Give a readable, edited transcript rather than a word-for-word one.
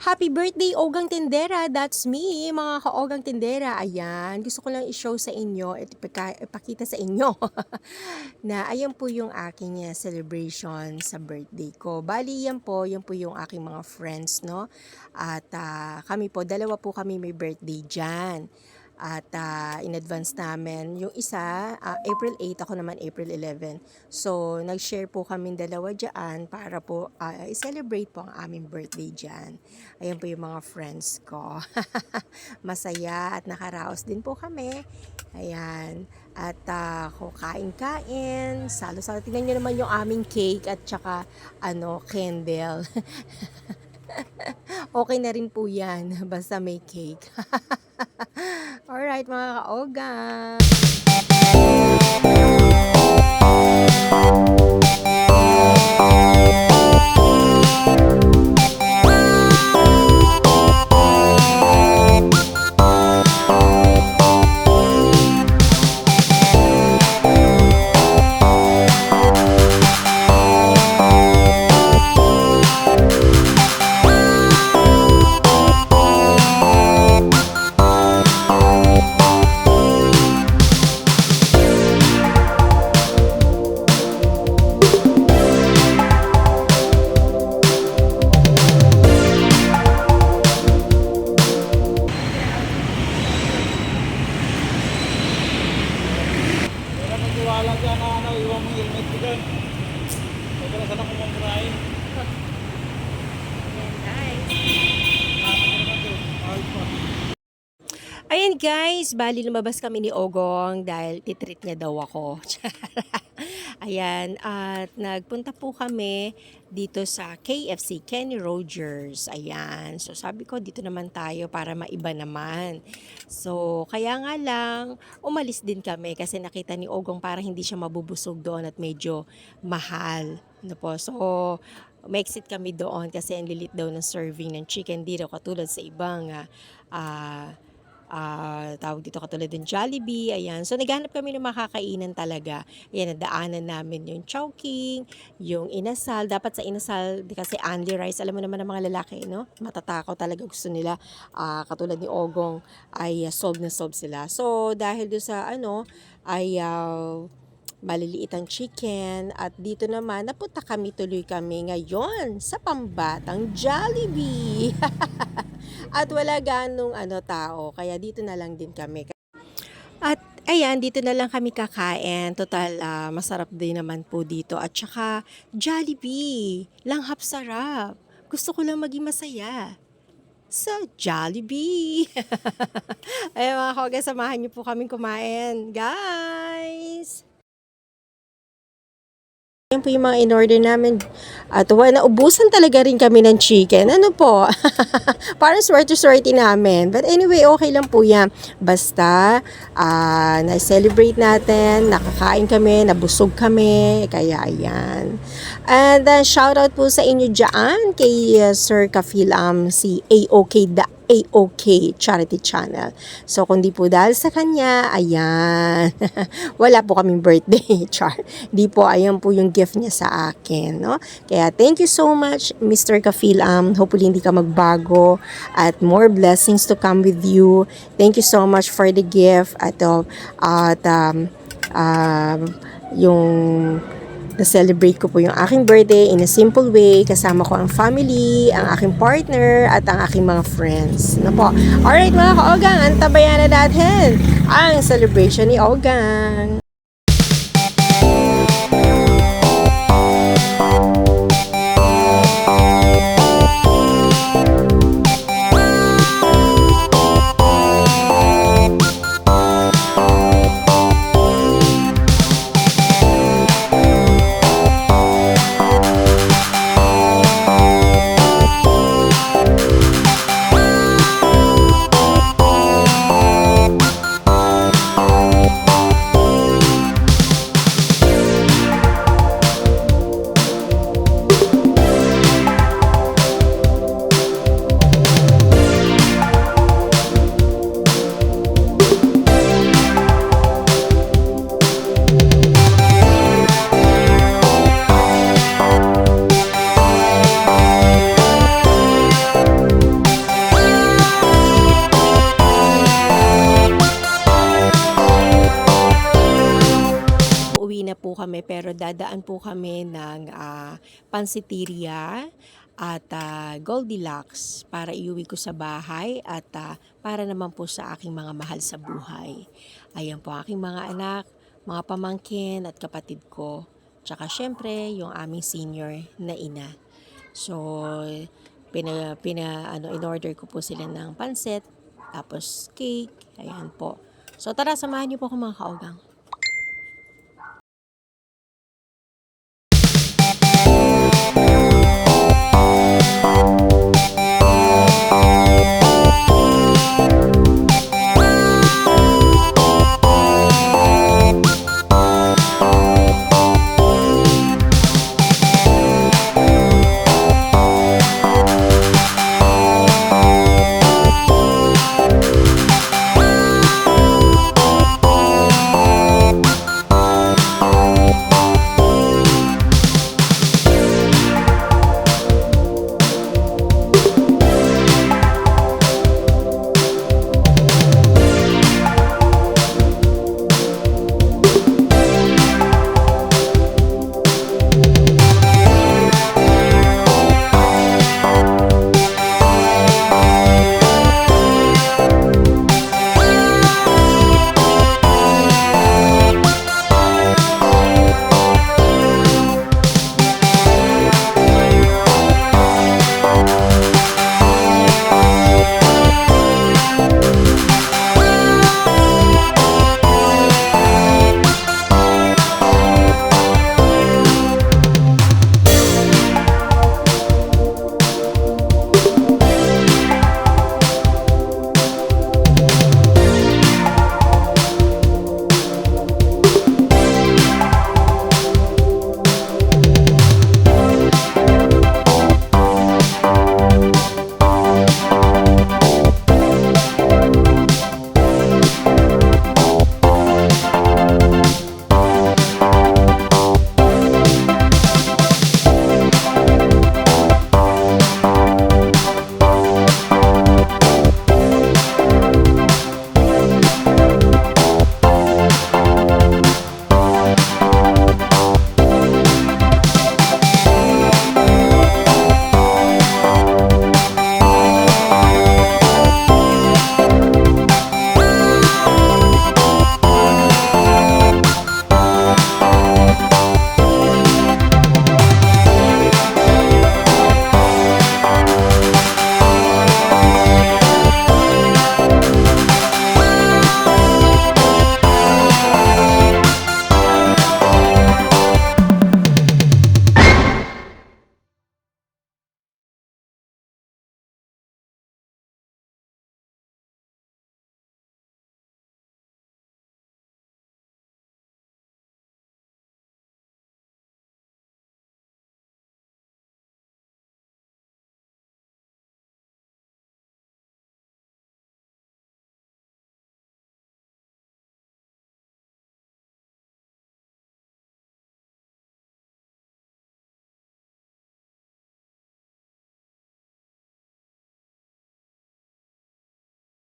Happy birthday, Ogang Tindera! That's me, mga ka-Ogang Tindera. Ayan, gusto ko lang i-show sa inyo at ipakita sa inyo na ayan po yung aking celebration sa birthday ko. Bali, yan po yung aking mga friends, no? At kami po, dalawa po kami may birthday dyan. At in advance namin, yung isa, April 8, ako naman April 11. So, nag-share po kami dalawa dyan para po i-celebrate po ang aming birthday dyan. Ayan po yung mga friends ko. Masaya at nakaraos din po kami. Ayan. At kain-kain. Salo-salo. Tingnan nyo naman yung aming cake at saka candle. Okay na rin po yan. Basta may cake. Alright mga ka-Oga. Wala dyan na iwan mong helmet ko dyan. Huwag na sana kumamurahin. Ayan guys, bali lumabas kami ni Ogong dahil titreat niya daw ako. Ayan, at nagpunta po kami dito sa KFC, Kenny Rogers. Ayan, so sabi ko dito naman tayo para maiba naman. So, kaya nga lang, umalis din kami kasi nakita ni Ogong para hindi siya mabubusog doon at medyo mahal. Ano po, so may exit kami doon kasi ang lilit daw ng serving ng chicken dito katulad sa ibang tawag dito katulad ng Jollibee, ayan. So, naghanap kami ng makakainan talaga. Ayan, nadaanan namin yung Chowking, yung inasal. Dapat sa inasal, kasi only rice, alam mo naman ng mga lalaki, no? Matatakaw talaga gusto nila. Katulad ni Ogong, ay solve na solve sila. So, dahil doon sa, ay maliliit ang chicken. At dito naman, napunta tuloy kami ngayon sa Pambatang Jollibee. At wala ganong tao, kaya dito na lang din kami. At ayan, dito na lang kami kakain. Total, masarap din naman po dito. At saka, Jollibee, langhap sarap. Gusto ko lang maging masaya sa Jollibee. Ayan mga koga, samahan niyo po kaming kumain. Guys! Yan po yung mga in-order namin. At naubusan talaga rin kami ng chicken. Ano po? Parang swerte-swerte namin. But anyway, okay lang po yan. Basta, na-celebrate natin, nakakain kami, nabusog kami. Kaya ayan. And shout out po sa inyo dyan kay Sir Kafil, si AOK Charity Channel. So, kung di po dahil sa kanya, ayan. Wala po kaming birthday, char. Di po, ayan po yung gift niya sa akin, no? Kaya, thank you so much, Mr. Kafil. Hopefully, hindi ka magbago at more blessings to come with you. Thank you so much for the gift yung na-celebrate ko po yung aking birthday in a simple way. Kasama ko ang family, ang aking partner, at ang aking mga friends. Ano po? Alright mga ka-Ogang, antabayan na natin ang celebration ni Ogang. kami pero dadaan po kami ng Pansiteria at Goldilocks para iuwi ko sa bahay at para naman po sa aking mga mahal sa buhay. Ayan po aking mga anak, mga pamangkin at kapatid ko. Tsaka syempre yung aming senior na ina. So, in-order ko po sila ng pansit, tapos cake, ayan po. So, tara, samahan niyo po ako mga kaogang.